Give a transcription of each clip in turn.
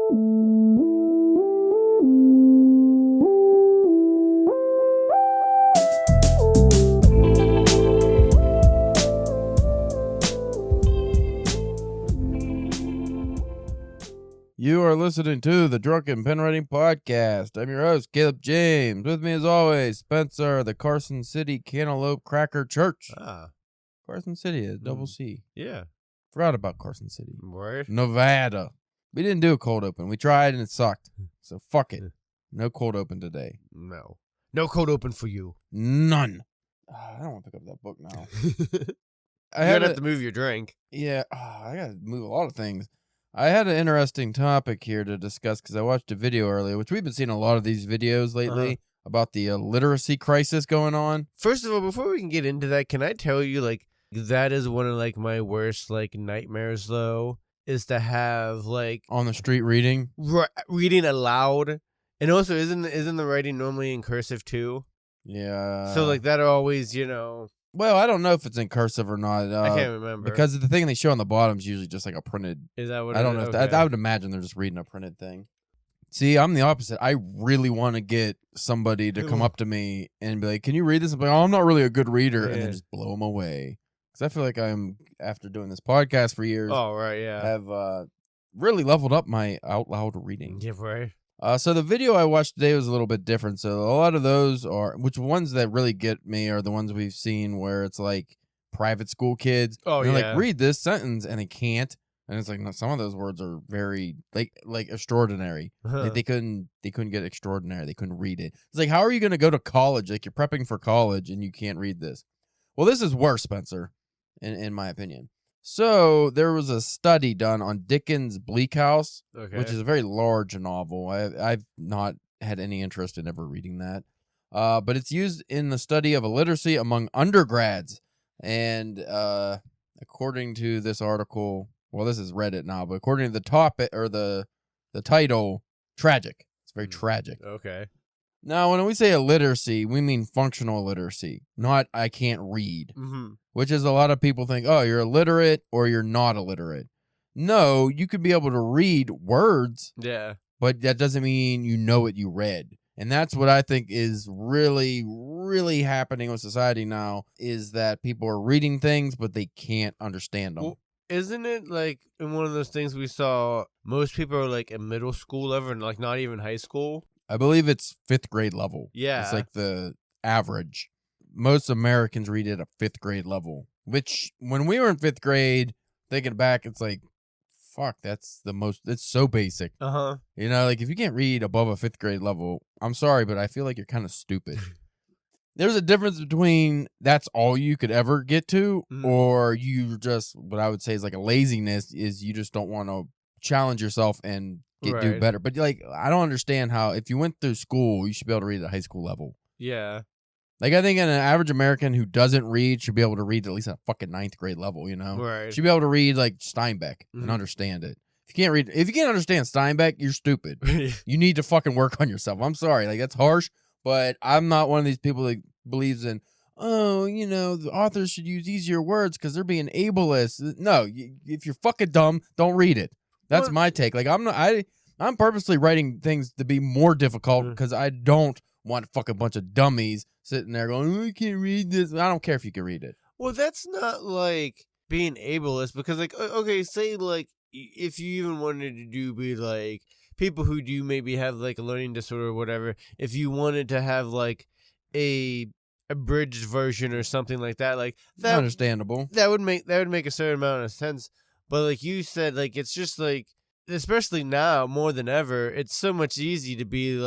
You are listening to the Drunken Pen Writing Podcast. I'm your host, Caleb James. With me, as always, Spencer, the Carson City Cantaloupe Cracker Church. Carson City, a double C. Yeah. Forgot about Carson City. Right. Nevada. We didn't do a cold open. We tried and it sucked. So fuck it. No cold open today. No. No cold open for you. None. I don't want to pick up that book now. You're going to have to move your drink. Yeah. I got to move a lot of things. I had an interesting topic here to discuss because I watched a video earlier, which we've been seeing a lot of these videos lately about the illiteracy crisis going on. First of all, before we can get into that, can I tell you, that is one of, my worst, nightmares, though, is to have, on the street reading? Reading aloud. And also, isn't the writing normally in cursive, too? Yeah. So, that always, Well, I don't know if it's in cursive or not. I can't remember. Because the thing they show on the bottom is usually just like a printed. Is that what I don't know. Okay. I would imagine they're just reading a printed thing. See, I'm the opposite. I really want to get somebody to come up to me and be like, "Can you read this?" I'm like, "Oh, I'm not really a good reader," and then just blow them away. Because I feel like I'm, after doing this podcast for years, have really leveled up my out loud reading. Yeah, right. So the video I watched today was a little bit different. So a lot of those which ones that really get me are the ones we've seen where it's like private school kids. Oh, they're yeah. like, read this sentence, and they can't. And it's like, no, some of those words are very like extraordinary. They couldn't get extraordinary. They couldn't read it. It's like, how are you going to go to college? Like, you're prepping for college and you can't read this. Well, this is worse, Spencer, in my opinion. So there was a study done on Dickens' Bleak House, which is a very large novel. I've not had any interest in ever reading that. But it's used in the study of illiteracy among undergrads. And according to this article, well, this is Reddit now, but according to the topic or the title, tragic. It's very tragic. Okay. Now, when we say illiteracy, we mean functional illiteracy, not I can't read, which is a lot of people think, oh, you're illiterate or you're not illiterate. No, you could be able to read words, but that doesn't mean you know what you read. And that's what I think is really, really happening with society now, is that people are reading things, but they can't understand them. Well, isn't it in one of those things we saw, most people are in middle school level and not even high school? I believe it's 5th grade level. Yeah. It's like the average. Most Americans read it at 5th grade level, which when we were in 5th grade, thinking back, it's like, fuck, it's so basic. If you can't read above a 5th grade level, I'm sorry, but I feel like you're kind of stupid. There's a difference between that's all you could ever get to, or you just, what I would say is a laziness, is you just don't want to challenge yourself and do better. But I don't understand how, if you went through school, you should be able to read at high school level. Yeah. I think an average American who doesn't read should be able to read at least at a fucking 9th grade level, Right. Should be able to read Steinbeck and understand it. If you can't understand Steinbeck, you're stupid. You need to fucking work on yourself. I'm sorry. That's harsh, but I'm not one of these people that believes in, the authors should use easier words because they're being ableist. No, if you're fucking dumb, don't read it. That's my take. I'm purposely writing things to be more difficult because I don't want a fucking bunch of dummies sitting there going, I can't read this. I don't care if you can read it. Well, that's not being ableist, because okay, say if you even wanted to be people who do maybe have a learning disorder or whatever, if you wanted to have a abridged version or something like that, that understandable. That would make a certain amount of sense. But you said, it's just especially now more than ever, it's so much easy to be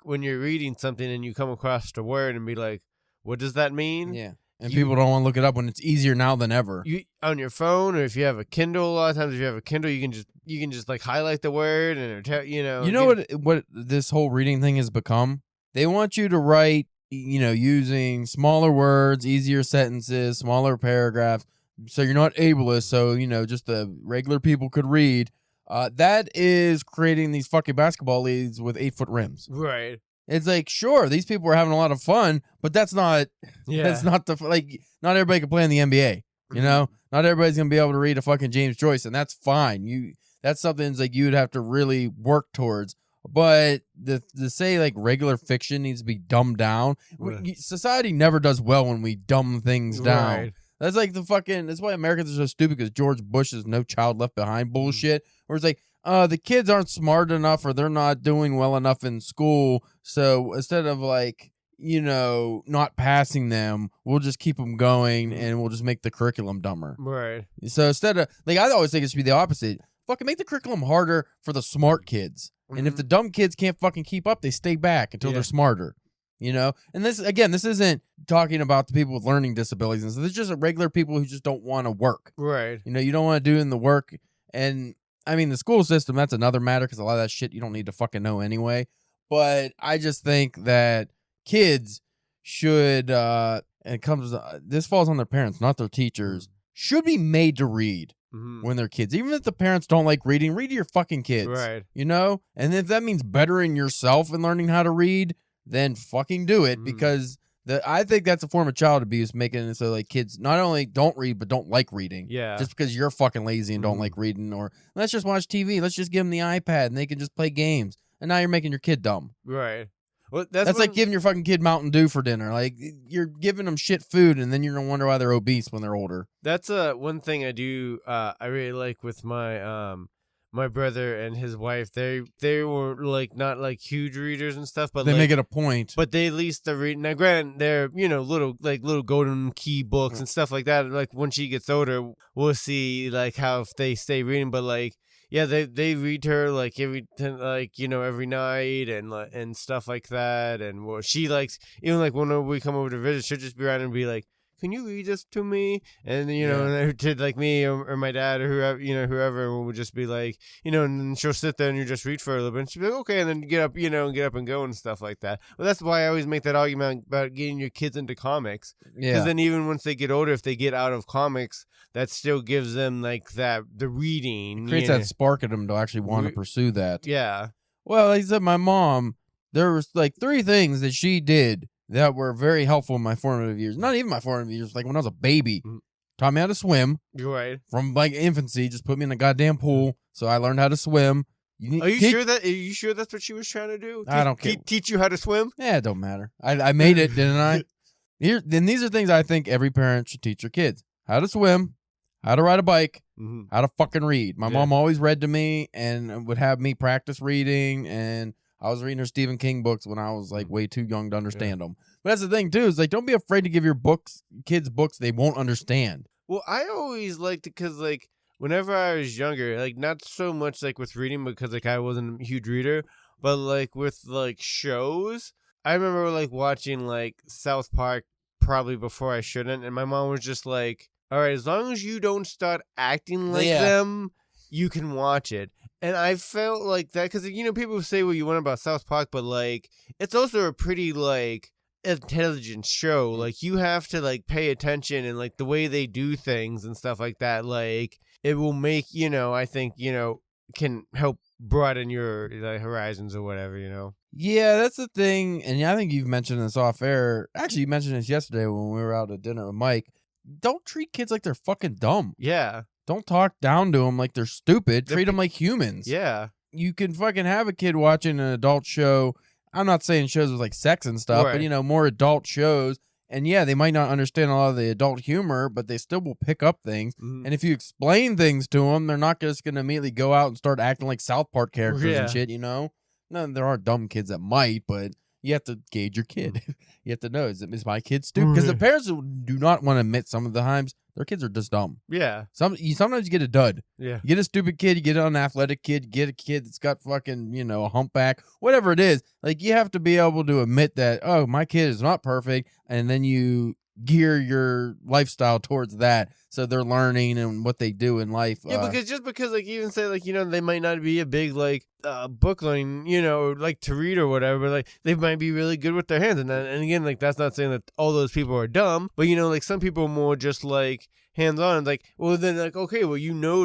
when you're reading something and you come across the word and be like, what does that mean? Yeah. And people don't want to look it up when it's easier now than ever. You on your phone, or if you have a Kindle, a lot of times if you have a Kindle, you can just highlight the word and what this whole reading thing has become? They want you to write, using smaller words, easier sentences, smaller paragraphs, so you're not ableist, so, just the regular people could read. That is creating these fucking basketball leagues with 8-foot rims. Right. It's sure, these people are having a lot of fun, but that's not, not not everybody can play in the NBA, Not everybody's going to be able to read a fucking James Joyce, and that's fine. that's something like you'd have to really work towards. But the say like regular fiction needs to be dumbed down. Society never does well when we dumb things down. Right. That's like that's why Americans are so stupid, because George Bush's No Child Left Behind bullshit, where it's like, the kids aren't smart enough or they're not doing well enough in school. So instead of like, not passing them, we'll just keep them going and we'll just make the curriculum dumber. Right. So instead of, like, I always think it should be the opposite. Fucking make the curriculum harder for the smart kids. And if the dumb kids can't fucking keep up, they stay back until they're smarter. And this isn't talking about the people with learning disabilities. And so this is just regular people who just don't want to work. Right. You don't want to do in the work. And I mean, the school system, that's another matter, because a lot of that shit you don't need to fucking know anyway. But I just think that kids should, this falls on their parents, not their teachers, should be made to read. When they're kids. Even if the parents don't like reading, read to your fucking kids. Right. And if that means bettering yourself and learning how to read, then fucking do it, because I think that's a form of child abuse, making it so like kids not only don't read but don't like reading. Yeah. Just because you're fucking lazy and don't like reading, or let's just watch TV, let's just give them the iPad and they can just play games. And now you're making your kid dumb. Right. Well, that's like giving your fucking kid Mountain Dew for dinner. Like, you're giving them shit food, and then you're gonna wonder why they're obese when they're older. That's one thing I do. I really like with my my brother and his wife. They were like not like huge readers and stuff, but they like, make it a point. But they at least are reading. Now, granted, they're little golden key books and stuff like that. Like when she gets older, we'll see like how if they stay reading. But like, yeah, they read her like every night and stuff like that. And well, she likes, even like when we come over to visit, she'll just be around and be like, "Can you read this to me?" And and to like me or my dad or whoever would just be like, and she'll sit there and you just read for a little bit. And she'll be like, "Okay," and then get up and go and stuff like that. Well, that's why I always make that argument about getting your kids into comics. Yeah. Because then even once they get older, if they get out of comics, that still gives them like the reading. It creates that spark in them to actually want to pursue that. Yeah. Well, like I said, my mom, there was like 3 things that she did that were very helpful in my formative years. Not even my formative years. Like when I was a baby, taught me how to swim. Right. From like infancy, just put me in a goddamn pool. So I learned how to swim. Are you sure that's what she was trying to do? I don't care. Teach you how to swim? Yeah, it don't matter. I made it, didn't I? Then these are things I think every parent should teach their kids: how to swim, how to ride a bike, how to fucking read. My mom always read to me and would have me practice reading, and I was reading her Stephen King books when I was like way too young to understand them. But that's the thing too, is like, don't be afraid to give your kids books they won't understand. Well, I always liked it because like whenever I was younger, like not so much like with reading because like I wasn't a huge reader, but like with like shows, I remember like watching like South Park probably before I shouldn't, and my mom was just like, "All right, as long as you don't start acting like them, you can watch it." And I felt like that because, people say what you want about South Park, but, like, it's also a pretty, like, intelligent show. Like, you have to, like, pay attention and, like, the way they do things and stuff like that. Like, it will make, I think, can help broaden your horizons or whatever, Yeah, that's the thing. And I think you've mentioned this off air. Actually, you mentioned this yesterday when we were out at dinner with Mike. Don't treat kids like they're fucking dumb. Yeah. Don't talk down to them like they're stupid. Treat them like humans. Yeah. You can fucking have a kid watching an adult show. I'm not saying shows with like sex and stuff, but more adult shows. And yeah, they might not understand a lot of the adult humor, but they still will pick up things. And if you explain things to them, they're not just going to immediately go out and start acting like South Park characters and shit, No, there are dumb kids that might, but you have to gauge your kid. You have to know, is my kid stupid? Because the parents do not want to admit some of the times their kids are just dumb. Yeah. Sometimes you get a dud. Yeah. You get a stupid kid, you get an unathletic kid, you get a kid that's got fucking, a humpback, whatever it is. Like, you have to be able to admit that, oh, my kid is not perfect, and then you gear your lifestyle towards that, so they're learning and what they do in life. Yeah, because like even say like they might not be a big like book learning, like to read or whatever, but like they might be really good with their hands, and again, like that's not saying that all those people are dumb, but like some people are more just like hands on, like, well then like, okay, well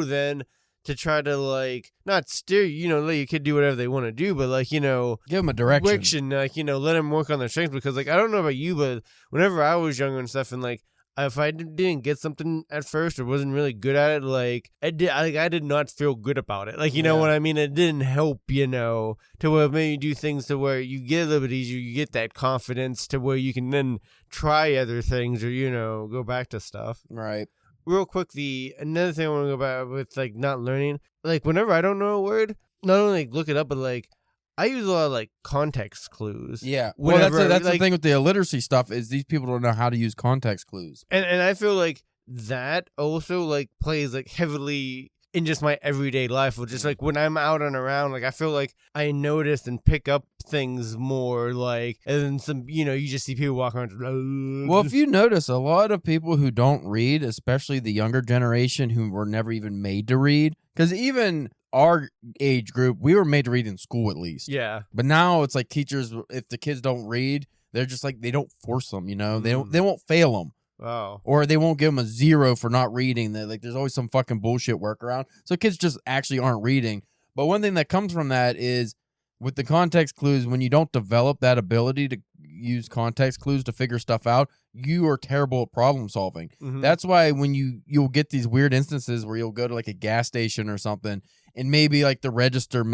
then to try to like not steer, let your kid do whatever they want to do, but like, give them a direction, like, let them work on their strengths, because like I don't know about you, but whenever I was younger and stuff, and like if I didn't get something at first or wasn't really good at it, like I did not feel good about it. Like, you know what I mean? It didn't help, to where maybe do things to where you get a little bit easier, you get that confidence to where you can then try other things or, go back to stuff. Right. Real quick, another thing I want to go back with, like, not learning, like, whenever I don't know a word, not only like look it up, but like I use a lot of like context clues. Yeah. Well, that's the thing with the illiteracy stuff is these people don't know how to use context clues. And I feel like that also like plays like heavily in just my everyday life, or just like when I'm out and around, like I feel like I notice and pick up things more, like, and then some, you just see people walking around. Well, if you notice, a lot of people who don't read, especially the younger generation who were never even made to read, because even our age group, we were made to read in school at least. Yeah. But now it's like teachers, if the kids don't read, they're just like, they don't force them, they won't fail them. Oh. Or they won't give them a 0 for not reading. They're like, there's always some fucking bullshit workaround. So kids just actually aren't reading. But one thing that comes from that is with the context clues, when you don't develop that ability to use context clues to figure stuff out, you are terrible at problem solving. Mm-hmm. That's why when you'll get these weird instances where you'll go to like a gas station or something, and maybe like the register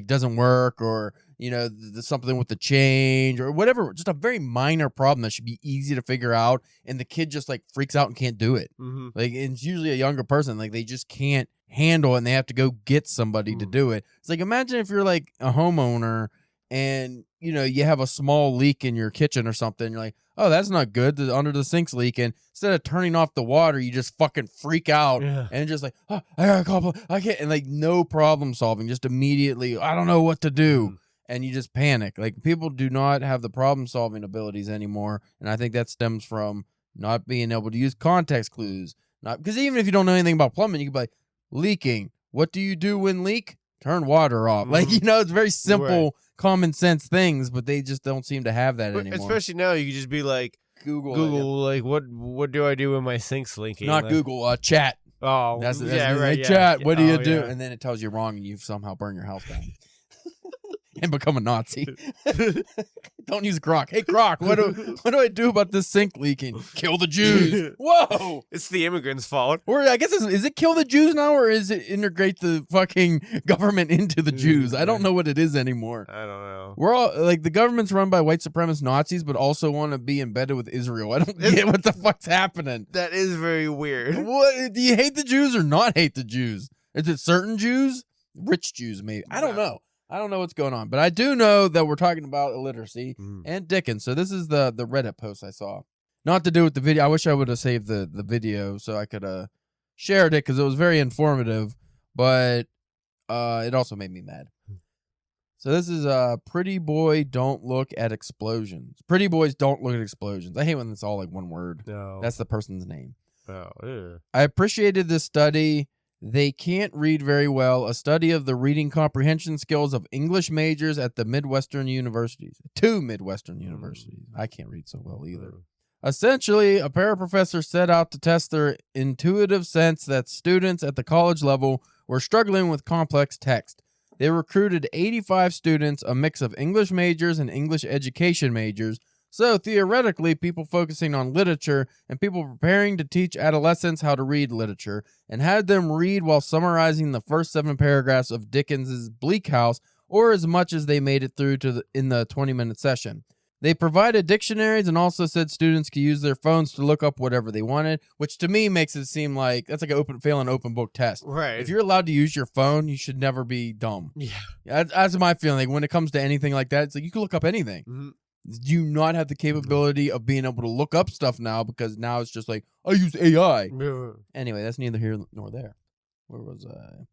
doesn't work, or something with the change or whatever, just a very minor problem that should be easy to figure out, and the kid just like freaks out and can't do it. Mm-hmm. Like, it's usually a younger person, like they just can't handle it and they have to go get somebody to do it. It's like, imagine if you're like a homeowner and you have a small leak in your kitchen or something. You're like, oh, that's not good. Under the sink's leaking. Instead of turning off the water, you just fucking freak out and just like, oh, I gotta call. I can't, and like no problem solving. Just immediately, I don't know what to do, and you just panic. Like, people do not have the problem solving abilities anymore, and I think that stems from not being able to use context clues. Not because even if you don't know anything about plumbing, you can be like, leaking. What do you do when leak? Turn water off. Like, it's very simple, common sense things, but they just don't seem to have that anymore. Especially now, you can just be like, Google, like, what do I do when my sink's leaking? Not like, Google, chat. Oh, that's right. Chat. What do you do? Yeah. And then it tells you wrong, and you've somehow burned your house down. And become a Nazi. Don't use Grok. Hey, Grok, what do I do about this sink leaking? Kill the Jews. Whoa! It's the immigrants' fault. Or I guess, is it kill the Jews now, or is it integrate the fucking government into the Jews? I don't know what it is anymore. I don't know. We're all, like, the government's run by white supremacist Nazis, but also want to be embedded with Israel. I don't get what the fuck's happening. That is very weird. What? Do you hate the Jews or not hate the Jews? Is it certain Jews? Rich Jews, maybe. I don't know. I don't know what's going on, but I do know that we're talking about illiteracy and Dickens. So this is the Reddit post I saw. Not to do with the video. I wish I would have saved the video so I could shared it, because it was very informative, but it also made me mad. So this is Pretty Boy Don't Look at Explosions. Pretty Boys Don't Look at Explosions. I hate when it's all like one word. No. That's the person's name. Oh, yeah. I appreciated this study. They can't read very well. A study of the reading comprehension skills of English majors at the Midwestern universities. 2 Midwestern universities. I can't read so well either. Essentially, a pair of professors set out to test their intuitive sense that students at the college level were struggling with complex text. They recruited 85 students, a mix of English majors and English education majors. So, theoretically, people focusing on literature and people preparing to teach adolescents how to read literature, and had them read while summarizing the first 7 paragraphs of Dickens's Bleak House, or as much as they made it through in the 20-minute session. They provided dictionaries and also said students could use their phones to look up whatever they wanted, which to me makes it seem like that's like an open book test. Right. If you're allowed to use your phone, you should never be dumb. Yeah. That's my feeling. Like, when it comes to anything like that, it's like you can look up anything. Mm-hmm. Do you not have the capability of being able to look up stuff now, because now it's just like, I use AI. Anyway, that's neither here nor there. Where was I?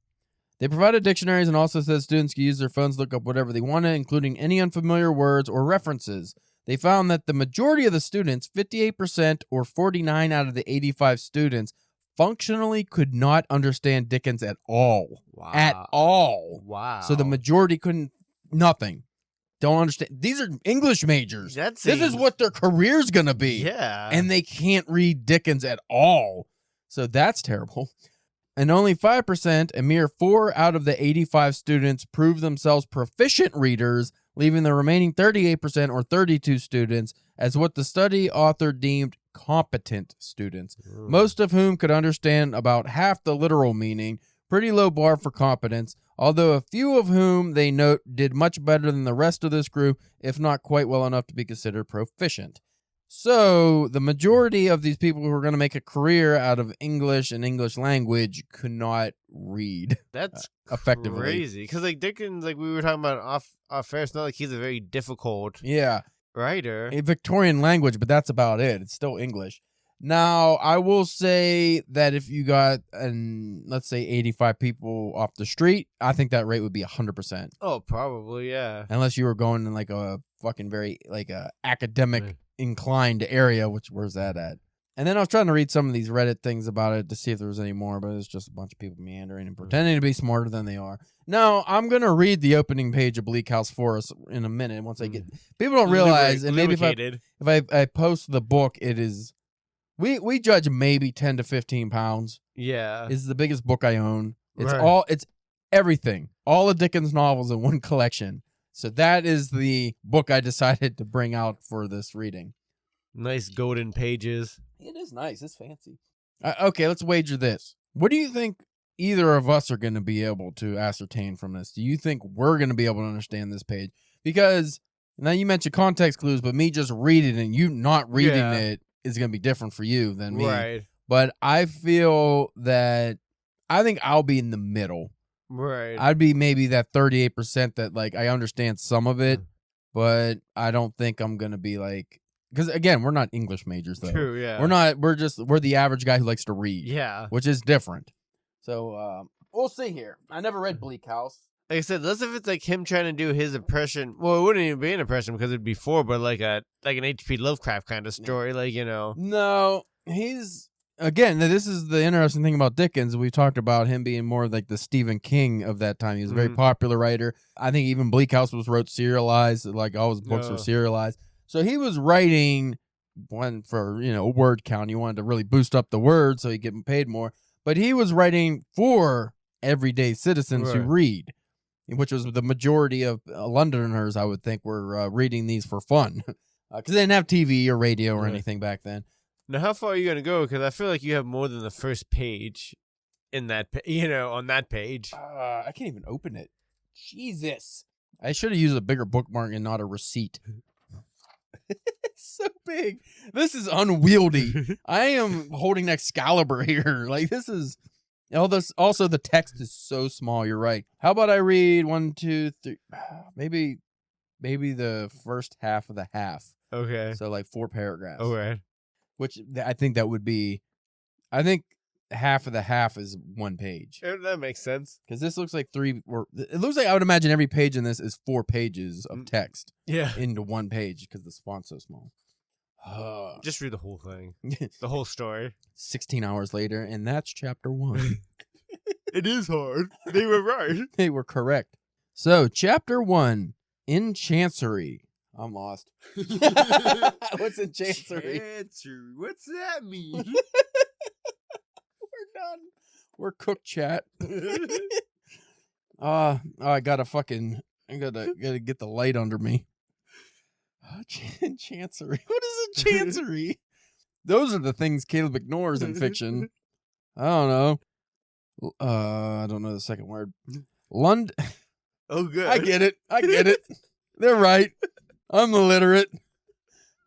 They provided dictionaries and also said students could use their phones to look up whatever they wanted, including any unfamiliar words or references. They found that the majority of the students, 58% or 49 out of the 85 students, functionally could not understand Dickens at all. Wow. At all. Wow. So the majority couldn't, nothing. Don't understand. These are English majors. This is what their career's going to be. Yeah. And they can't read Dickens at all. So that's terrible. And only 5%, a mere 4 out of the 85 students, proved themselves proficient readers, leaving the remaining 38% or 32 students as what the study author deemed competent students, most of whom could understand about half the literal meaning. Pretty low bar for competence, although a few of whom they note did much better than the rest of this group, if not quite well enough to be considered proficient. So the majority of these people who are going to make a career out of English and English language could not read. That's effectively crazy. Because like Dickens, like we were talking about off air, it's not like he's a very difficult writer. A Victorian language, but that's about it. It's still English. Now, I will say that if you got, let's say, 85 people off the street, I think that rate would be 100%. Oh, probably, yeah. Unless you were going in like a fucking very like a academic inclined area, where's that at? And then I was trying to read some of these Reddit things about it to see if there was any more, but it's just a bunch of people meandering and pretending to be smarter than they are. Now, I'm going to read the opening page of Bleak House for us in a minute once I get... People don't realize, and maybe if I post the book, it is... We judge maybe 10 to 15 pounds. Yeah. It's the biggest book I own. It's everything. All of Dickens novels in one collection. So that is the book I decided to bring out for this reading. Nice golden pages. It is nice. It's fancy. Okay, let's wager this. What do you think either of us are going to be able to ascertain from this? Do you think we're going to be able to understand this page? Because now you mentioned context clues, but me just reading it and you not reading it is going to be different for you than me. Right. But I feel that I think I'll be in the middle. Right. I'd be maybe that 38% that like I understand some of it, but I don't think I'm going to be like, because again, we're not English majors though. True, yeah. We're the average guy who likes to read. Yeah. Which is different. So we'll see here. I never read Bleak House. Like I said, unless if it's like him trying to do his impression. Well, it wouldn't even be an impression because it'd be but like an H.P. Lovecraft kind of story, like, you know. No, he's again. This is the interesting thing about Dickens. We talked about him being more like the Stephen King of that time. He was a very popular writer. I think even Bleak House wrote serialized. Like all his books were serialized. So he was writing one for word count. He wanted to really boost up the words so he get paid more. But he was writing for everyday citizens who read. Which was the majority of Londoners, I would think, were reading these for fun. Because they didn't have TV or radio or anything back then. Now, how far are you going to go? Because I feel like you have more than the first page in that, on that page. I can't even open it. Jesus. I should have used a bigger bookmark and not a receipt. It's so big. This is unwieldy. I am holding Excalibur here. Like, this is... Also, the text is so small. You're right. How about I read 1, 2, 3, maybe the first half of the half. Okay. So like 4 paragraphs. Okay. Which I think that would be. I think half of the half is 1 page. That makes sense. Because this looks like 3. It looks like I would imagine every page in this is 4 pages of text. Yeah. Into 1 page because the font's so small. Just read the whole thing. The whole story. 16 hours later, and that's chapter 1. It is hard. They were right. They were correct. So, chapter 1, in Chancery. I'm lost. What's in Chancery? Chancery. What's that mean? We're done. We're cooked, chat. I gotta get the light under me. Chancery. What is a chancery? Those are the things Caleb ignores in fiction. I don't know. I don't know the second word. London. Oh, good. I get it. They're right. I'm illiterate.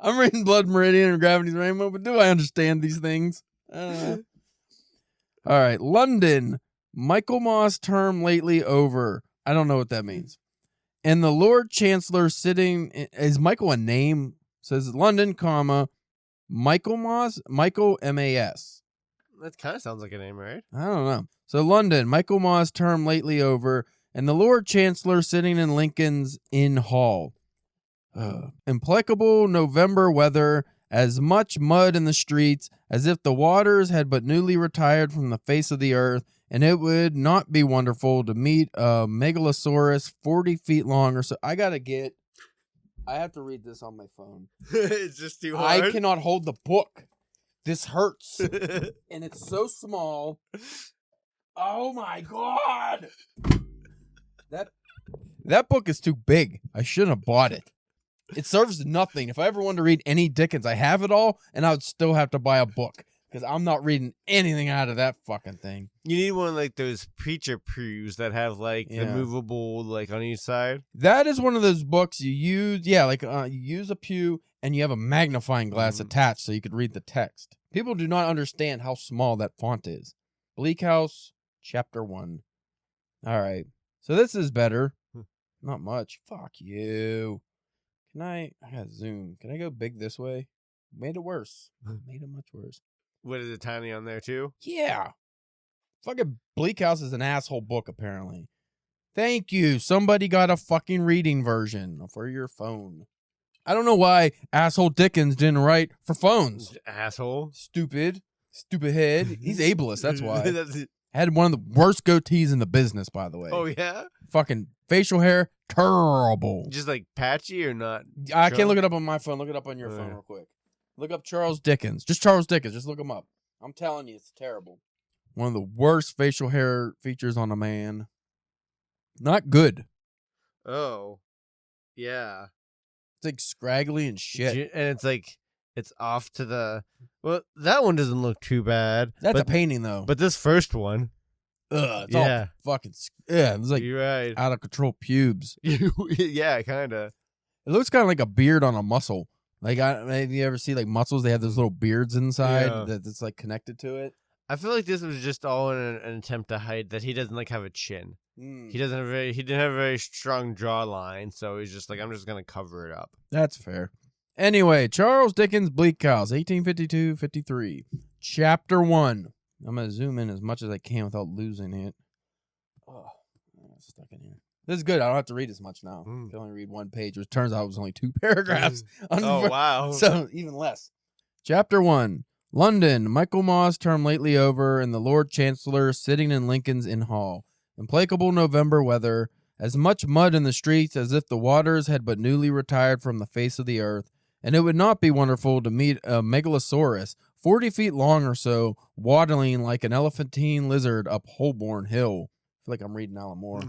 I'm reading Blood Meridian and Gravity's Rainbow, but do I understand these things? All right. London. Michaelmas term lately over. I don't know what that means. And the Lord Chancellor sitting, is Michael a name? Says London, comma, Michaelmas, Michael M-A-S. That kind of sounds like a name, right? I don't know. So London, Michaelmas term lately over, and the Lord Chancellor sitting in Lincoln's Inn Hall. Implacable November weather, as much mud in the streets as if the waters had but newly retired from the face of the earth, and it would not be wonderful to meet a megalosaurus 40 feet long or so. I have to read this on my phone. It's just too hard. I cannot hold the book. This hurts. And it's so small. Oh my God. That book is too big. I shouldn't have bought it. It serves nothing. If I ever wanted to read any Dickens, I have it all, and I would still have to buy a book because I'm not reading anything out of that fucking thing. You need one like those preacher pews that have like the Yeah. movable like on each side. That is one of those books you use. Yeah, like you use a pew and you have a magnifying glass attached so you could read the text. People do not understand how small that font is. Bleak House, Chapter 1. All right. So this is better. Not much. Fuck you. I gotta zoom. Can I go big this way? Made it worse. Made it much worse. What is it, tiny on there too? Yeah. Fucking Bleak House is an asshole book, apparently. Thank you. Somebody got a fucking reading version for your phone. I don't know why asshole Dickens didn't write for phones. Asshole. Stupid head. He's ableist, that's why. Had one of the worst goatees in the business, by the way. Oh, yeah? Fucking facial hair, terrible. Just like patchy or not? I can't look it up on my phone. Look it up on your phone real quick. Look up Charles Dickens. Just Charles Dickens. Just look him up. I'm telling you, it's terrible. One of the worst facial hair features on a man. Not good. Oh. Yeah. It's like scraggly and shit. And it's like, it's off to the... Well, that one doesn't look too bad. That's a painting, though. But this first one... It's all fucking... Yeah, it's like you're right. out of control pubes. Yeah, kind of. It looks kind of like a beard on a muscle. Like, have you ever see like mussels? They have those little beards inside that's like connected to it. I feel like this was just all in an attempt to hide that he doesn't like have a chin. He didn't have a very strong jawline, so he's just like, I'm just gonna cover it up. That's fair. Anyway, Charles Dickens' Bleak House, 1852-53, Chapter 1. I'm gonna zoom in as much as I can without losing it. Oh, it's stuck in here. This is good. I don't have to read as much now. I can only read one page, which turns out it was only 2 paragraphs. Oh, wow. So even less. Chapter 1. London, Michaelmas term lately over, and the Lord Chancellor sitting in Lincoln's Inn Hall. Implacable November weather, as much mud in the streets as if the waters had but newly retired from the face of the earth, and it would not be wonderful to meet a megalosaurus, 40 feet long or so, waddling like an elephantine lizard up Holborn Hill. I feel like I'm reading Alan Moore.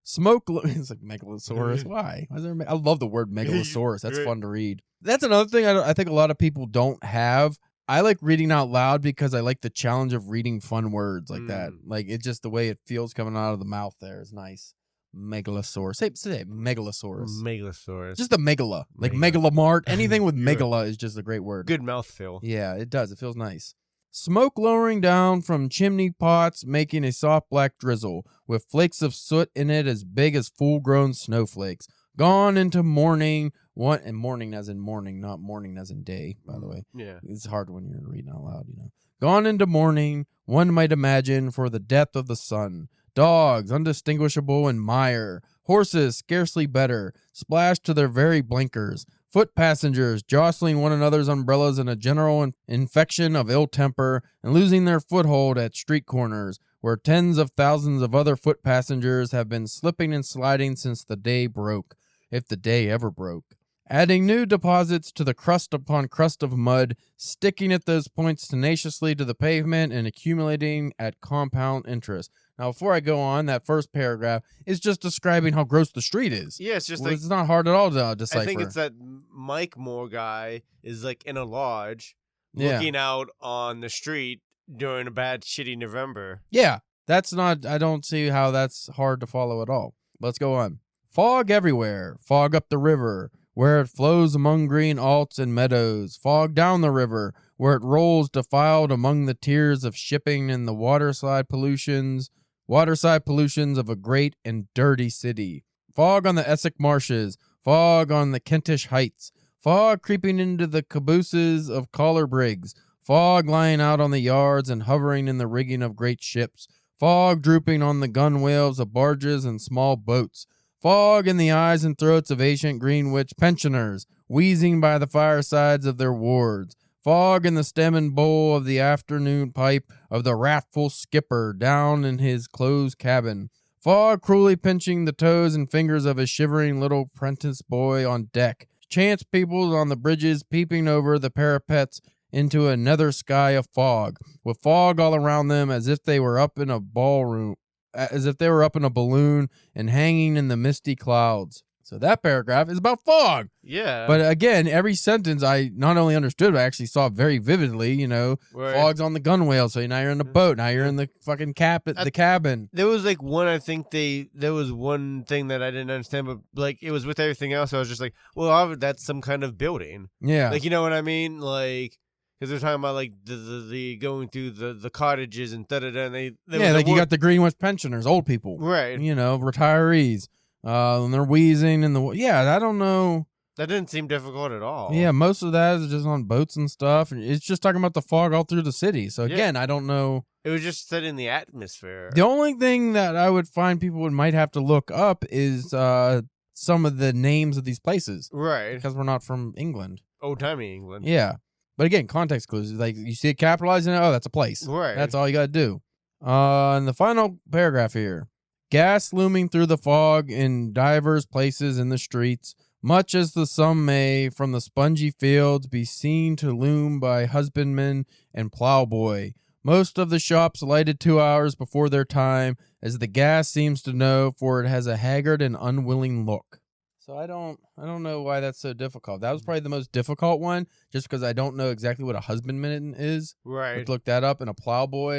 Smoke, it's like megalosaurus. Why? Why is there I love the word megalosaurus. That's fun to read. That's another thing I think a lot of people don't have. I like reading out loud because I like the challenge of reading fun words like that. Like, it's just the way it feels coming out of the mouth there is nice. Megalosaurus. Say it. Megalosaurus. Megalosaurus. Just the megala. Like megalomart. Anything with megala is just a great word. Good mouthfeel. Yeah, it does. It feels nice. Smoke lowering down from chimney pots, making a soft black drizzle, with flakes of soot in it as big as full-grown snowflakes. Gone into morning. And morning as in morning, not morning as in day, by the way. Yeah. It's hard when you're reading out loud, you know. Gone into morning, one might imagine, for the death of the sun. Dogs, undistinguishable in mire. Horses, scarcely better, splashed to their very blinkers. Foot passengers, jostling one another's umbrellas in a general infection of ill temper, and losing their foothold at street corners, where tens of thousands of other foot passengers have been slipping and sliding since the day broke, if the day ever broke. Adding new deposits to the crust upon crust of mud, sticking at those points tenaciously to the pavement and accumulating at compound interest. Now, before I go on, that first paragraph is just describing how gross the street is. Yeah, it's just well, like... It's not hard at all to decipher. I think it's that Mike Moore guy is like in a lodge looking out on the street during a bad, shitty November. Yeah, that's not... I don't see how that's hard to follow at all. Let's go on. Fog everywhere. Fog up the river, where it flows among green alts and meadows. Fog down the river, where it rolls defiled among the tiers of shipping and the waterside pollutions of a great and dirty city. Fog on the Essex marshes, fog on the Kentish heights, fog creeping into the cabooses of collar brigs, fog lying out on the yards and hovering in the rigging of great ships, fog drooping on the gunwales of barges and small boats, fog in the eyes and throats of ancient Greenwich pensioners, wheezing by the firesides of their wards, fog in the stem and bowl of the afternoon pipe of the wrathful skipper down in his closed cabin, fog cruelly pinching the toes and fingers of his shivering little prentice boy on deck, chance people on the bridges peeping over the parapets into a nether sky of fog, with fog all around them as if they were up in a ballroom, as if they were up in a balloon and hanging in the misty clouds. So that paragraph is about fog. Yeah. But again, every sentence I not only understood, but I actually saw very vividly, fog's on the gunwale. So now you're in the boat. Now you're in the fucking the cabin. There was like one, I think there was one thing that I didn't understand, but like it was with everything else. I was just like, well, that's some kind of building. Yeah. Like, you know what I mean? Like, because they're talking about like the going through the cottages and da-da-da. And you got the Greenwich pensioners, old people. Right. Retirees. And they're wheezing I don't know. That didn't seem difficult at all. Yeah, most of that is just on boats and stuff. And it's just talking about the fog all through the city. So again, I don't know. It was just setting the atmosphere. The only thing that I would find people might have to look up is some of the names of these places. Right. Because we're not from England. Old-timey England. Yeah. But again, context clues. Like, you see it capitalized, and that's a place. Right. That's all you got to do. And the final paragraph here. Gas looming through the fog in divers places in the streets, much as the sun may from the spongy fields be seen to loom by husbandman and plowboy. Most of the shops lighted 2 hours before their time, as the gas seems to know, for it has a haggard and unwilling look. So I don't know why that's so difficult. That was probably the most difficult one, just because I don't know exactly what a husbandman is. Right. Let's look that up. And a plowboy,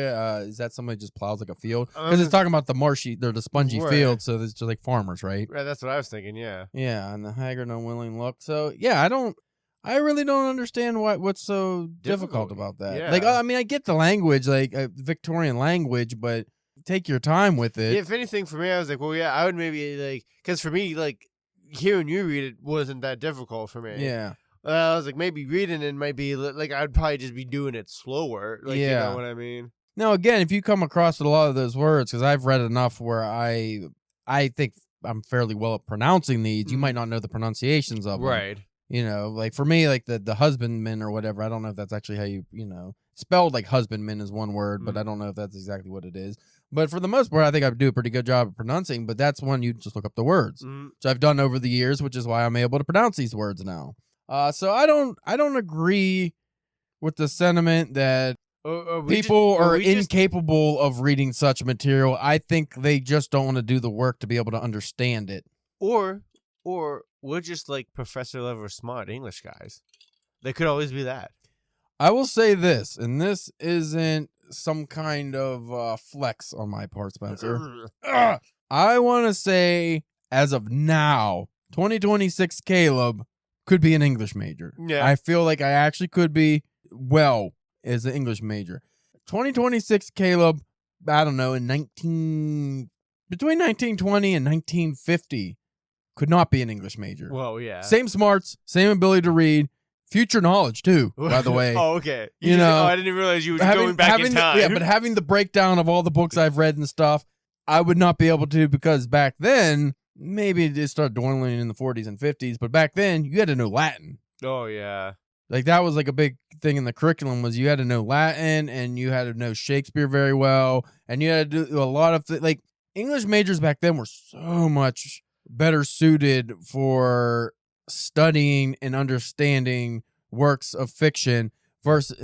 is that somebody who just plows like a field? Because it's talking about the marshy, the spongy field, so it's just like farmers, right? Right, that's what I was thinking, yeah. Yeah, and the haggard, unwilling look. So, yeah, I really don't understand what's so difficult about that. Yeah. Like, I mean, I get the language, like Victorian language, but take your time with it. Yeah, if anything, for me, I was like, well, yeah, I would maybe, like, because for me, like, hearing you read it wasn't that difficult for me. Yeah. I was like, maybe reading it might be, like, I'd probably just be doing it slower. Like, you know what I mean? Now, again, if you come across a lot of those words, because I've read enough where I think I'm fairly well at pronouncing these, you might not know the pronunciations of them. Right. Like for me, like the husbandman or whatever, I don't know if that's actually how you spelled like husbandman is one word, but I don't know if that's exactly what it is. But for the most part, I think I do a pretty good job of pronouncing, but that's when you just look up the words, which I've done over the years, which is why I'm able to pronounce these words now. So I don't agree with the sentiment that people are incapable of reading such material. I think they just don't want to do the work to be able to understand it. Or we're just like professor level smart English guys. They could always be that. I will say this, and this isn't some kind of flex on my part, Spencer. I want to say, as of now, 2026 Caleb could be an English major. Yeah. I feel like I actually could be as an English major. 2026 Caleb, I don't know, between 1920 and 1950, could not be an English major. Well, yeah. Same smarts, same ability to read. Future knowledge, too, by the way. Oh, okay. I didn't realize you were going back in time. But having the breakdown of all the books I've read and stuff, I would not be able to, because back then, maybe it started dwindling in the 40s and 50s, but back then, you had to know Latin. Oh, yeah. Like, that was like a big thing in the curriculum, was you had to know Latin, and you had to know Shakespeare very well, and you had to do a lot of like, English majors back then were so much better suited for studying and understanding works of fiction versus,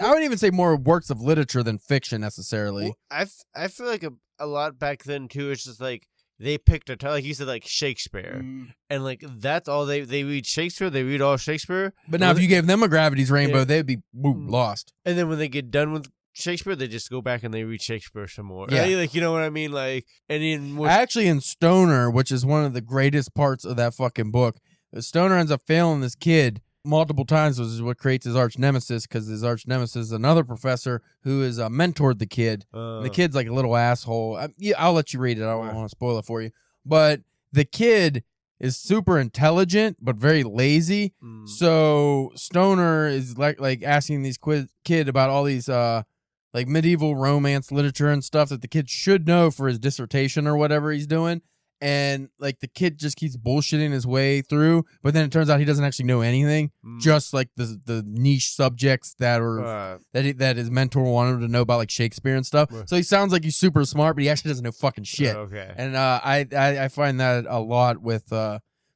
I would even say more works of literature than fiction necessarily. Well, I feel like a lot back then too. It's just like they picked like you said, like Shakespeare, and like that's all they read Shakespeare. They read all Shakespeare. But now, if you gave them a gravity's rainbow, they'd be lost. And then when they get done with Shakespeare, they just go back and they read Shakespeare some more. Yeah. Like, you know what I mean? Like, and actually in Stoner, which is one of the greatest parts of that fucking book, Stoner ends up failing this kid multiple times, which is what creates his arch nemesis, because his arch nemesis is another professor who has mentored the kid. The kid's like a little asshole. I'll let you read it. I don't want to spoil it for you. But the kid is super intelligent but very lazy. So Stoner is like asking these kid about all these like medieval romance literature and stuff that the kid should know for his dissertation or whatever he's doing. And like the kid just keeps bullshitting his way through, but then it turns out he doesn't actually know anything, just like the niche subjects that are that his mentor wanted him to know about, like Shakespeare and stuff. So he sounds like he's super smart, but he actually doesn't know fucking shit. Okay. And I find that a lot with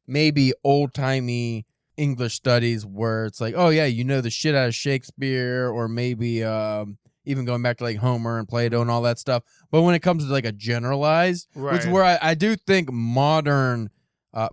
maybe old timey English studies, where it's like, oh yeah, you know the shit out of Shakespeare, or maybe even going back to like Homer and Plato and all that stuff. But when it comes to like a generalized, which is where I do think modern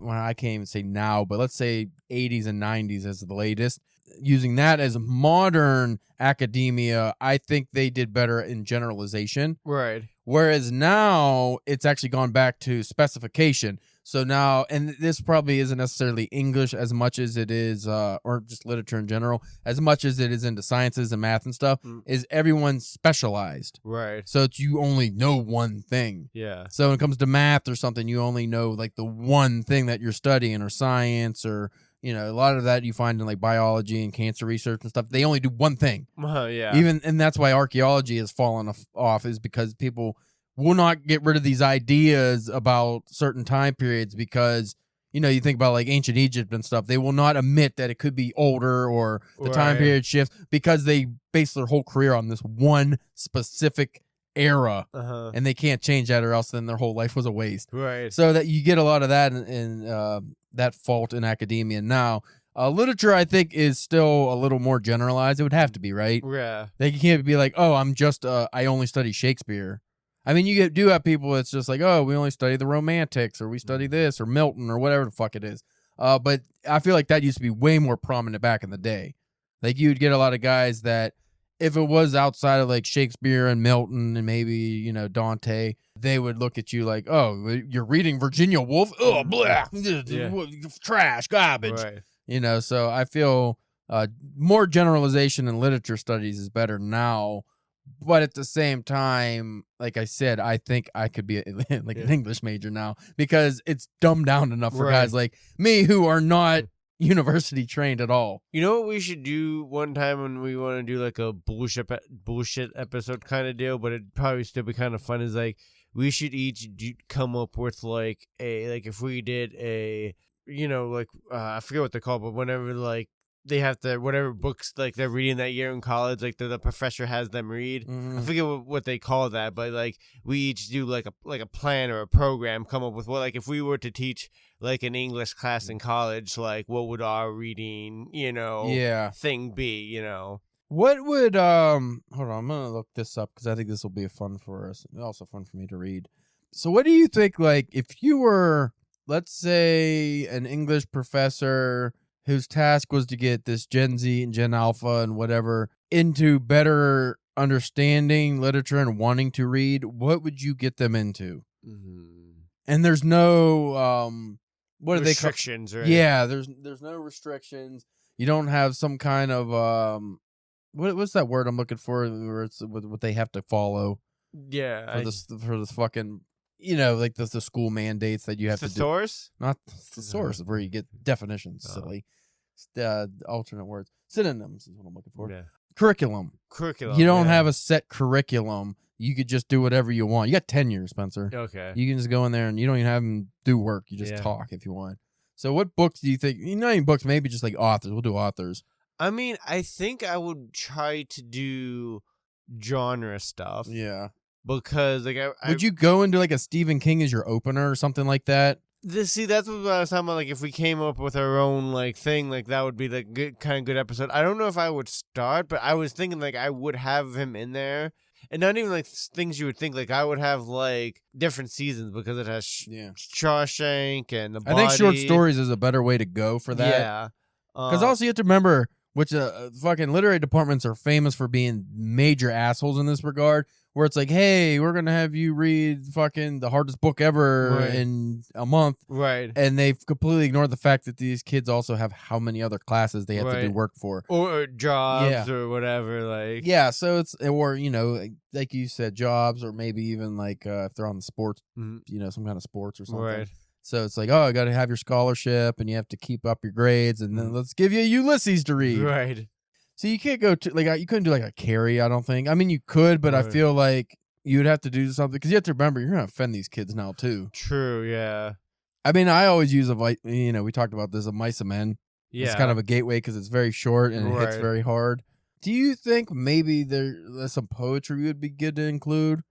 well, I can't even say now, but let's say 80s and 90s as the latest. Using that as modern academia, I think they did better in generalization. Right. Whereas now it's actually gone back to specification. So now, and this probably isn't necessarily English as much as it is, or just literature in general, as much as it is into sciences and math and stuff, is everyone's specialized. Right. So it's you only know one thing. Yeah. So when it comes to math or something, you only know like the one thing that you're studying, or science, or a lot of that you find in like biology and cancer research and stuff. They only do one thing. Yeah. And that's why archaeology has fallen off, is because people will not get rid of these ideas about certain time periods, because you think about like ancient Egypt and stuff. They will not admit that it could be older or the time period shifts, because they base their whole career on this one specific era, and they can't change that, or else then their whole life was a waste. Right. So that you get a lot of that in that fault in academia now. Literature, I think, is still a little more generalized. It would have to be, right? Yeah. They can't be like, oh, I only study Shakespeare. I mean, you do have people that's just like, oh, we only study the Romantics, or we study this, or Milton, or whatever the fuck it is. But I feel like that used to be way more prominent back in the day. Like, you'd get a lot of guys that, if it was outside of like Shakespeare and Milton and maybe, Dante, they would look at you like, oh, you're reading Virginia Woolf? Oh, blah, trash, garbage. Right. So I feel more generalization in literature studies is better now. But at the same time, like I said, I think I could be an English major now, because it's dumbed down enough for guys like me who are not university trained at all. You know what we should do one time when we want to do like a bullshit episode kind of deal, but it'd probably still be kind of fun, is like we should each come up with like if we did a, I forget what they're called, but whenever like they have to, whatever books like they're reading that year in college, like the professor has them read. I forget what they call that, but like we each do like a plan or a program, come up with what, like if we were to teach like an English class in college, like what would our reading, thing be, What would hold on, I'm gonna look this up, because I think this will be fun for us, and also fun for me to read. So what do you think, like if you were, let's say, an English professor whose task was to get this Gen Z and Gen Alpha and whatever into better understanding literature and wanting to read, what would you get them into? And there's no what are they restrictions, right? Yeah, there's no restrictions. You don't have some kind of what's that word I'm looking for, where it's what they have to follow? Yeah, for this fucking, like the school mandates that you have to do. Thesaurus? Not thesaurus, where you get definitions. Silly. Alternate words. Synonyms is what I'm looking for. Yeah. Curriculum. You don't have a set curriculum. You could just do whatever you want. You got tenure, Spencer. Okay. You can just go in there and you don't even have them do work. You just talk if you want. So what books do you think? Not even books, maybe just like authors. We'll do authors. I mean, I think I would try to do genre stuff. Yeah. Because like would you go into like a Stephen King as your opener or something like that? That's what I was talking about. Like, if we came up with our own like thing, like that would be like good episode. I don't know if I would start, but I was thinking like I would have him in there, and not even like things you would think. Like I would have like different seasons, because it has Shawshank and The Body. I think short stories is a better way to go for that. Yeah, because also you have to remember, which fucking literary departments are famous for being major assholes in this regard. Where it's like, hey, we're going to have you read fucking the hardest book ever in a month. Right. And they've completely ignored the fact that these kids also have how many other classes they have to do work for. Or jobs or whatever. Like. Yeah, so it's, or, like you said, jobs, or maybe even like if they're on the sports, some kind of sports or something. Right. So it's like, oh, you got to have your scholarship and you have to keep up your grades, and then let's give you Ulysses to read. Right. So you can't go to, like, you couldn't do like a Carrie, I don't think. I mean, you could, but I feel like you would have to do something, because you have to remember, you're going to offend these kids now too. True, yeah. I mean, I always use we talked about this, a Mice and Men. Yeah. It's kind of a gateway because it's very short and it hits very hard. Do you think maybe there's some poetry would be good to include?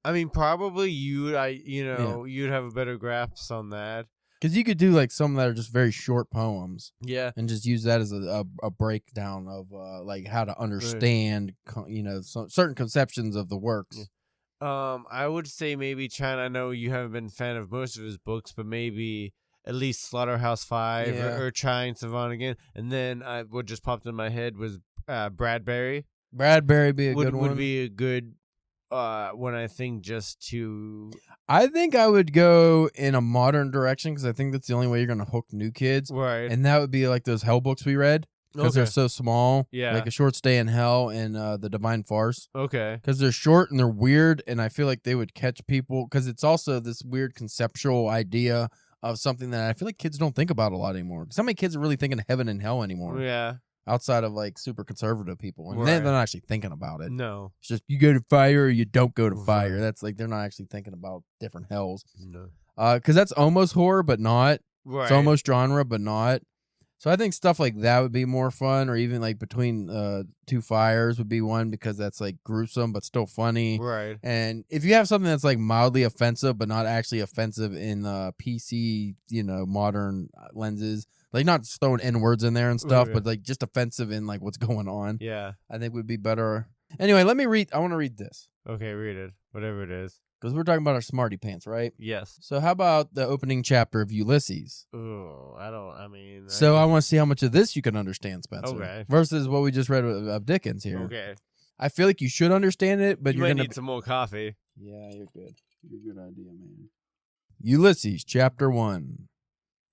I mean, probably you'd have a better grasp on that. Because you could do like some that are just very short poems. Yeah. And just use that as a breakdown of like how to understand, certain conceptions of the works. Yeah. I would say maybe China. I know you haven't been a fan of most of his books, but maybe at least Slaughterhouse-Five Yeah. or Trying Savant again. And then what just popped in my head was Bradbury. Bradbury be a good one. Would be a good one, I think, just to... I think I would go in a modern direction because I think that's the only way you're going to hook new kids. Right. And that would be like those Hell books we read because they're so small. Yeah. Like A Short Stay in Hell and The Divine Farce. Okay. Because they're short and they're weird, and I feel like they would catch people because it's also this weird conceptual idea of something that I feel like kids don't think about a lot anymore. Because how many kids are really thinking of heaven and hell anymore? Yeah. Outside of like super conservative people. And Right. they're not actually thinking about it. No. It's just you go to fire or you don't go to Right. fire. That's like they're not actually thinking about different hells. No. Because that's almost horror, but not. Right. It's almost genre, but not. So I think stuff like that would be more fun, or even like Between Two Fires would be one because that's like gruesome but still funny. Right. And if you have something that's like mildly offensive but not actually offensive in PC, modern lenses, like not just throwing N-words in there and stuff, Yeah. but like just offensive in like what's going on, Yeah. I think would be better. Anyway, let me read. I want to read this Okay, read it. Whatever it is. because we're talking about our smarty pants, right? Yes. So how about the opening chapter of Ulysses? Oh, I I want to see how much of this you can understand, Spencer. Okay. Versus what we just read of Dickens here. Okay. I feel like you should understand it, but you you're might gonna need some more coffee. Yeah, you're good. You're a good idea, man. Ulysses, Chapter 1.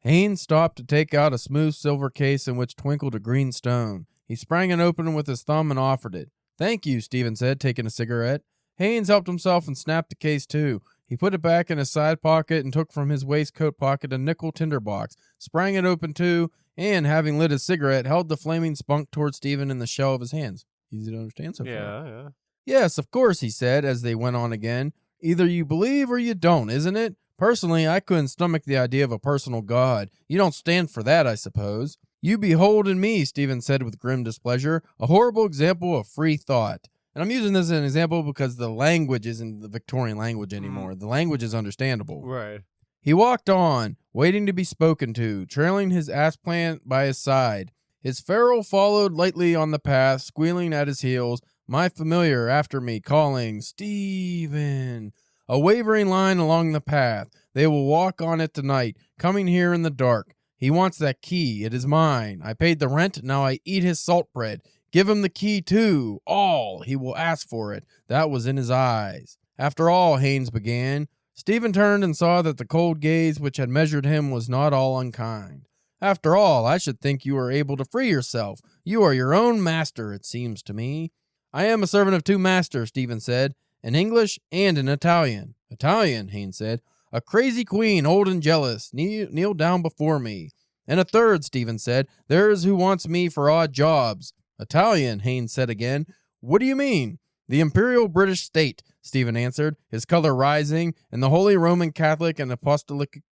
Haynes stopped to take out a smooth silver case in which twinkled a green stone. He sprang it open with his thumb and offered it. "Thank you," Stephen said, taking a cigarette. Haynes helped himself and snapped the case too. He put it back in his side pocket and took from his waistcoat pocket a nickel tinderbox, sprang it open too, and, having lit his cigarette, held the flaming spunk toward Stephen in the shell of his hands. Easy to understand so far. Yeah. "Yes, of course," he said as they went on again. "Either you believe or you don't, isn't it? Personally, I couldn't stomach the idea of a personal God. You don't stand for that, I suppose." "You behold in me," Stephen said with grim displeasure, "a horrible example of free thought." And I'm using this as an example because the language isn't the Victorian language anymore. The language is understandable. Right. He walked on, waiting to be spoken to, trailing his ass plant by his side. His ferule followed lightly on the path, squealing at his heels, my familiar after me, calling, "Stephen." A wavering line along the path. They will walk on it tonight, coming here in the dark. He wants that key. It is mine. I paid the rent. Now I eat his salt bread. Give him the key, too. All. He will ask for it. That was in his eyes. After all, Haynes began. Stephen turned and saw that the cold gaze which had measured him was not all unkind. "After all, I should think you are able to free yourself. You are your own master, it seems to me." "I am a servant of two masters," Stephen said, "an English and an Italian." "Italian," Haynes said. "A crazy queen, old and jealous. Kneel down before me." "And a third," Stephen said. "There's who wants me for odd jobs." "Italian," Haynes said again. "What do you mean?" "The Imperial British State," Stephen answered, his color rising, "and the Holy Roman Catholic and Apostolic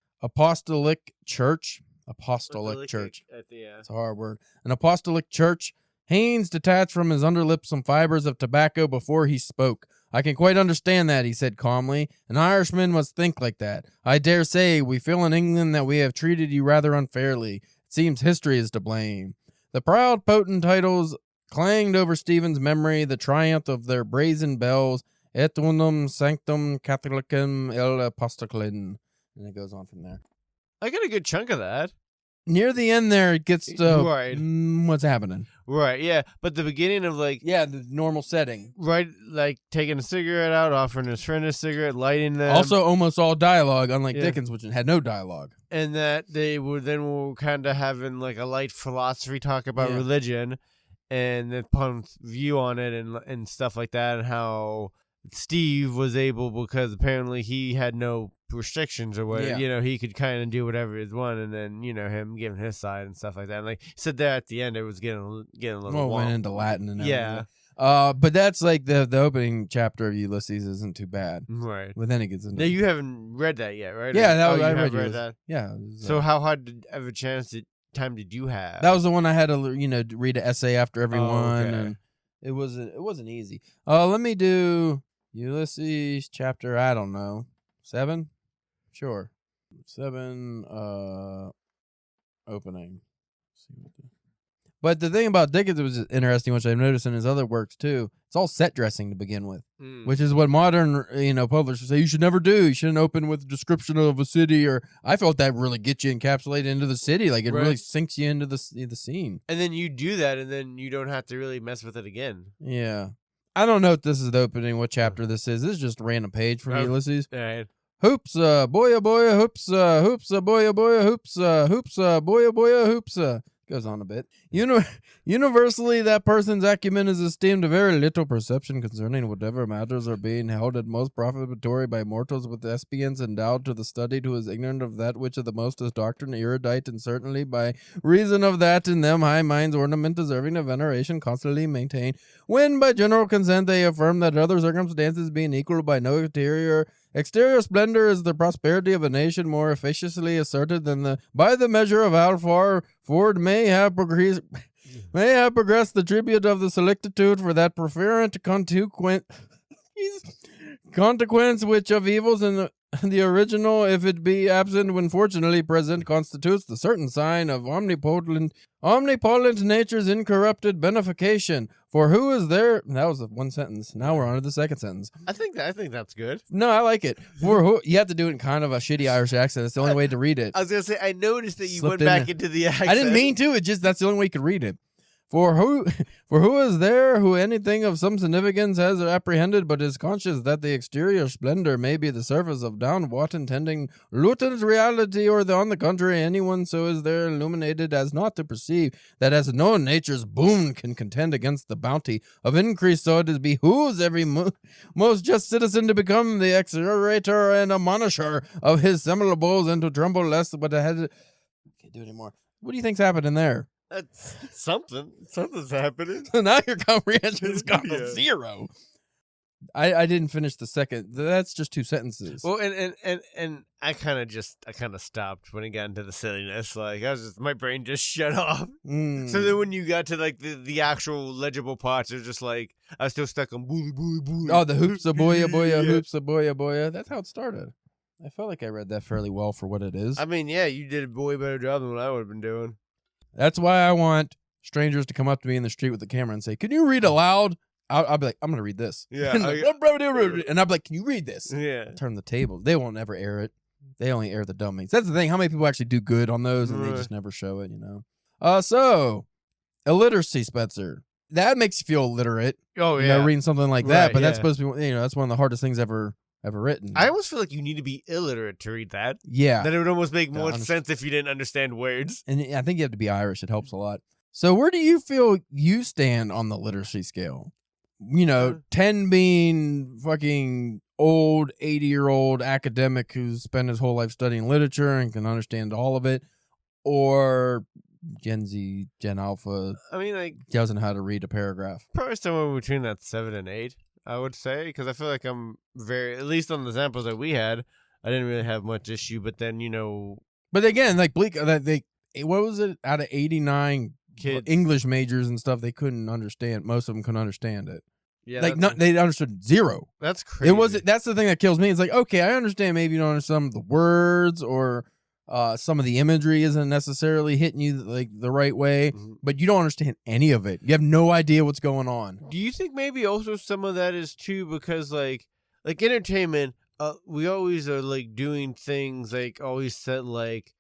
Church. Apostolic Church. Yeah. It's a hard word. An Apostolic Church. Haynes detached from his underlip some fibers of tobacco before he spoke. "I can quite understand that," he said calmly. "An Irishman must think like that. I dare say we feel in England that we have treated you rather unfairly. It seems history is to blame." The proud, potent titles clanged over Stephen's memory, the triumph of their brazen bells, "Et unum sanctum Catholicum el Apostolum." And it goes on from there. I got a good chunk of that. Near the end there, it gets to Right. What's happening. Right, yeah. But the beginning of the normal setting. right, taking a cigarette out, offering his friend a cigarette, lighting them. Also, almost all dialogue, unlike Yeah. Dickens, which had no dialogue. And that they were kind of having a light philosophy talk about Yeah. religion and the punk's view on it and stuff like that, and how Steve was able, because apparently he had no restrictions or whatever, Yeah. he could kind of do whatever he wanted, and then, him giving his side and stuff like that. And he said there at the end, it was getting a little Well, went wonk. into Latin and everything. Yeah. But that's the opening chapter of Ulysses isn't too bad. Right. But then it gets into Now, you haven't read that yet, right? Yeah, that Oh, was, you I have read read Ulysses. that. Yeah. it was, So how hard of a time did you have? that was the one I had to read an essay after everyone, okay. and it wasn't easy. Let me do Ulysses chapter, I don't know, 7. Sure, 7. Opening. Let's see But the thing about Dickens was interesting, which I've noticed in his other works too. It's all set dressing to begin with, which is what modern, publishers say you should never do. You shouldn't open with a description of a city, or I felt that really gets you encapsulated into the city. Like it really sinks you into the scene. And then you do that, and then you don't have to really mess with it again. Yeah. I don't know if this is the opening, what chapter this is. This is just a random page from Ulysses. All right. Hoops, boya, hoops, hoops, boya, hoops, hoops, boya, hoops. Goes on a bit. Universally, that person's acumen is esteemed very little perception concerning whatever matters are being held at most profitatory by mortals with experience endowed to the studied, who is ignorant of that which of the most is doctrine, erudite, and certainly by reason of that in them high minds ornament deserving of veneration constantly maintained, when by general consent they affirm that other circumstances being equal by no exterior splendor is the prosperity of a nation more efficaciously asserted than by the measure of how far forward may have progressed the tribute of the solicitude for that preferent consequence which of evils in the original, if it be absent when fortunately present, constitutes the certain sign of omnipotent nature's incorrupted benefication. For who is there? That was one sentence. Now we're on to the second sentence. I think that's good. No, I like it. For who? You have to do it in kind of a shitty Irish accent. It's the only way to read it. I was gonna say I noticed that you went back into the accent. I didn't mean to. That's the only way you could read it. For who is there who anything of some significance has apprehended, but is conscious that the exterior splendor may be the surface of downwhat intending lutent reality, or on the contrary, anyone so is there illuminated as not to perceive that as no nature's boon can contend against the bounty of increase, so it behooves every most just citizen to become the exerrator and admonisher of his semblables, and to tremble lest but ahead. Can't do it anymore. What do you think's happening there? That's something. Something's happening. Now your comprehension has gone to 0. I didn't finish the second. That's just 2 sentences. Well, and I kind of stopped when it got into the silliness. Like my brain just shut off. So then when you got to like the actual legible parts, it was just like I was still stuck on bully. Oh, the hoops a boya, hoops a boya. That's how it started. I felt like I read that fairly well for what it is. I mean, yeah, you did a way better job than what I would have been doing. That's why I want strangers to come up to me in the street with the camera and say, "Can you read aloud?" I'll be like, "I'm going to read this." Yeah. And I'll be like, "Can you read this?" Yeah. Turn the table. They won't ever air it. They only air the dummies. That's the thing. How many people actually do good on those and they just never show it, So, illiteracy, Spencer. That makes you feel illiterate. Oh, yeah. Reading something like that. But that's supposed to be, that's one of the hardest things ever written. I almost feel like you need to be illiterate to read that. Yeah. That it would almost make more sense if you didn't understand words. And I think you have to be Irish. It helps a lot. So where do you feel you stand on the literacy scale? 10 being fucking old, 80-year-old academic who's spent his whole life studying literature and can understand all of it, or Gen Z, Gen Alpha, doesn't know how to read a paragraph. Probably somewhere between that 7 and 8. I would say, because I feel like I'm at least on the samples that we had, I didn't really have much issue. But then, But again, like Bleak, what was it? Out of 89 kids, English majors and stuff, they couldn't understand. Most of them couldn't understand it. Yeah, they understood 0. That's crazy. That's the thing that kills me. It's like, okay, I understand. Maybe you don't understand some of the words, or some of the imagery isn't necessarily hitting you like the right way, but you don't understand any of it. You have no idea what's going on. Do you think maybe also some of that is too because like entertainment, we always are like doing things like always set like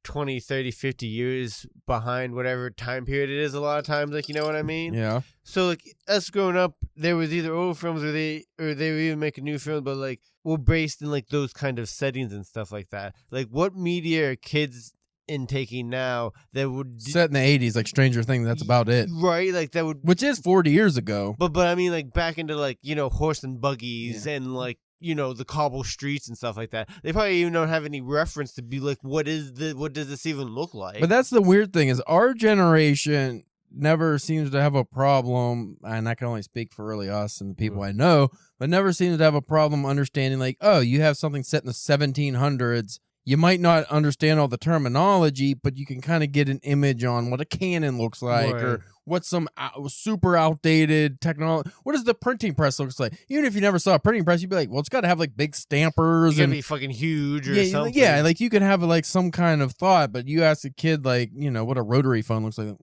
20, 30, 50 years behind whatever time period it is a lot of times, like, you know what I mean? Yeah. So like us growing up, there was either old films or they would even make a new film, but like we're based in like those kind of settings and stuff like that. Like what media are kids intaking now that would set in the 80s, like Stranger Things? That's about it, right? Like that would, which is 40 years ago. But I mean, like back into like horse and buggies and like the cobble streets and stuff like that. They probably even don't have any reference to be like, what does this even look like? But that's the weird thing is our generation never seems to have a problem, and I can only speak for really us and the people I know, but never seems to have a problem understanding like, oh, you have something set in the 1700s. You might not understand all the terminology, but you can kind of get an image on what a cannon looks like, or what some super outdated technology. What does the printing press looks like? Even if you never saw a printing press, you'd be like, well, it's got to have like big stampers. It's got to be fucking huge or something. Yeah, like you could have like some kind of thought, but you ask a kid like, what a rotary phone looks like.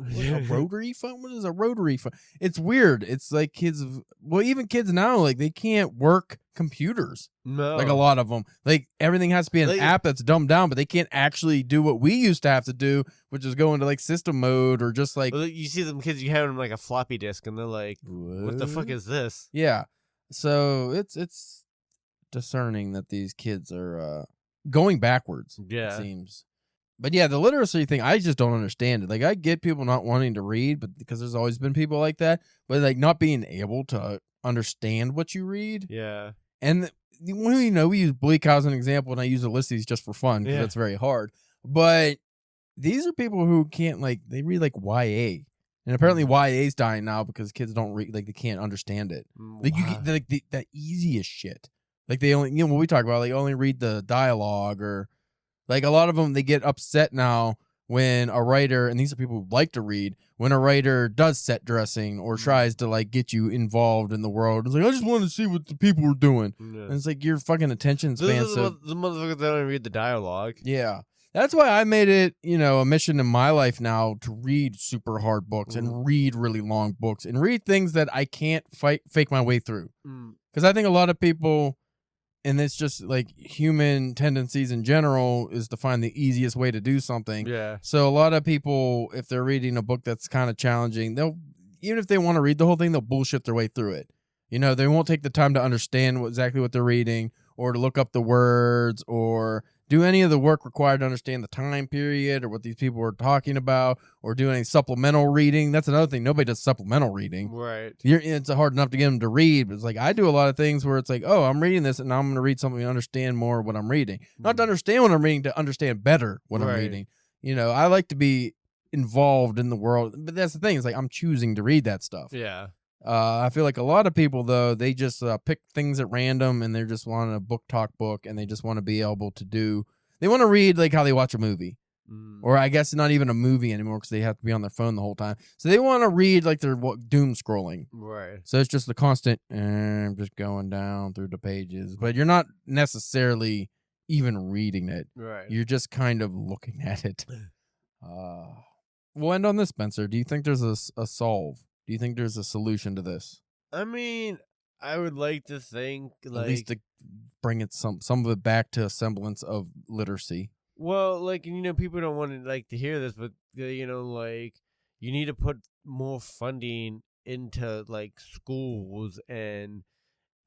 a rotary phone? What is a rotary phone? It's weird. It's like kids, even kids now, like they can't work computers. No. Like a lot of them. Like everything has to be an app that's dumbed down, but they can't actually do what we used to have to do, which is go into like system mode or just like. Well, you see them kids, you have them like a floppy disk, and they're like, what the fuck is this? Yeah. So it's discerning that these kids are going backwards, it seems. But yeah, the literacy thing, I just don't understand it. Like, I get people not wanting to read, but because there's always been people like that, but like not being able to understand what you read. Yeah. And we use Bleak House as an example, and I use Ulysses just for fun because it's very hard. But these are people who can't, like, they read like YA. And apparently YA is dying now because kids don't read, like, they can't understand it. Like, you get like the easiest shit. Like, they only, what we talk about, like, only read the dialogue, or like a lot of them, they get upset now when a writer, and these are people who like to read, when a writer does set dressing or tries to like get you involved in the world. It's like, I just want to see what the people are doing. Yeah. And it's like your fucking attention span. The motherfuckers that only read the dialogue. Yeah. That's why I made it, a mission in my life now to read super hard books and read really long books and read things that I can't fake my way through. Because I think a lot of people, and it's just like human tendencies in general, is to find the easiest way to do something. Yeah. So a lot of people, if they're reading a book that's kind of challenging, even if they want to read the whole thing, they'll bullshit their way through it. They won't take the time to understand exactly what they're reading, or to look up the words, or do any of the work required to understand the time period or what these people are talking about, or do any supplemental reading. That's another thing. Nobody does supplemental reading. Right. It's hard enough to get them to read, but it's like I do a lot of things where it's like, oh, I'm reading this and now I'm going to read something to understand more what I'm reading. Not to understand what I'm reading, to understand better what I'm reading. I like to be involved in the world, but that's the thing. It's like I'm choosing to read that stuff. Yeah. I feel like a lot of people, though, they just pick things at random, and they're just wanting a book talk book, and they just want to be able to they want to read like how they watch a movie. Or I guess not even a movie anymore because they have to be on their phone the whole time. So they want to read like they're doom scrolling. Right. So it's just the constant, just going down through the pages. But you're not necessarily even reading it. Right. You're just kind of looking at it. We'll end on this, Spencer. Do you think there's a solve? Do you think there's a solution to this? I mean, I would like to think, like, at least to bring it some of it back to a semblance of literacy. Well, like, people don't want to like to hear this, but like, you need to put more funding into like schools and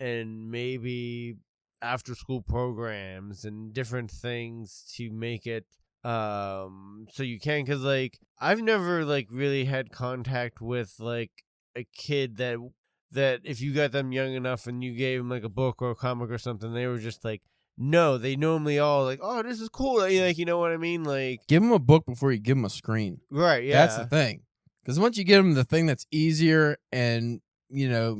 maybe after school programs and different things to make it so you can, because like I've never like really had contact with like a kid that if you got them young enough and you gave them like a book or a comic or something, they were just like, no, they normally all like, oh, this is cool, like, you know what I mean? Like, give them a book before you give them a screen. Right. Yeah, that's the thing, because once you give them the thing that's easier and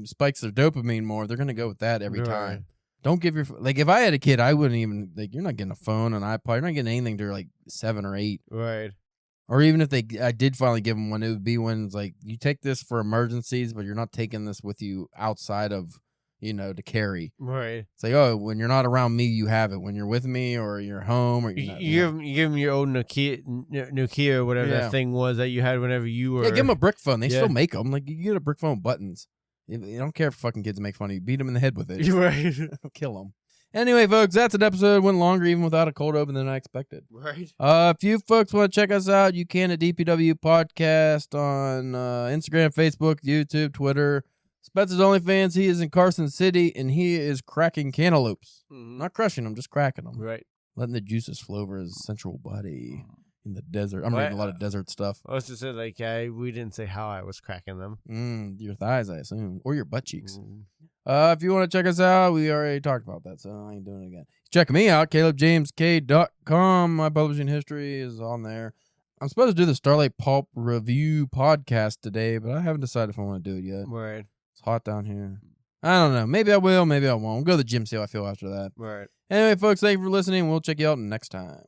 spikes their dopamine more, they're gonna go with that every time. Don't give like, if I had a kid, I wouldn't even, like, you're not getting a phone, an iPod, you're not getting anything to like 7 or 8. Right. Or even if I did finally give them one, it would be when it's like, you take this for emergencies, but you're not taking this with you outside of, to carry. Right. It's like, oh, when you're not around me, you have it. When you're with me or you're home, or you give them your old Nokia or whatever that thing was that you had whenever you were. Yeah, give them a brick phone. They still make them. Like, you get a brick phone with buttons. You don't care if fucking kids make fun of you. Beat them in the head with it. Right. Kill them. Anyway, folks, that's an episode. Went longer even without a cold open than I expected. Right. If you folks want to check us out, you can at DPW Podcast on Instagram, Facebook, YouTube, Twitter. Spencer's OnlyFans. He is in Carson City, and he is cracking cantaloupes. Not crushing them, just cracking them. Right. Letting the juices flow over his sensual body in the desert. I'm reading a lot of desert stuff. I was just saying, like, we didn't say how I was cracking them. Your thighs, I assume, or your butt cheeks. If you want to check us out, we already talked about that, so I ain't doing it again. Check me out, CalebJamesK.com. My publishing history is on there. I'm supposed to do the Starlight Pulp Review podcast today, but I haven't decided if I want to do it yet. Right. It's hot down here. I don't know. Maybe I will, maybe I won't. We'll go to the gym, see how I feel after that. Right. Anyway, folks, thank you for listening. We'll check you out next time.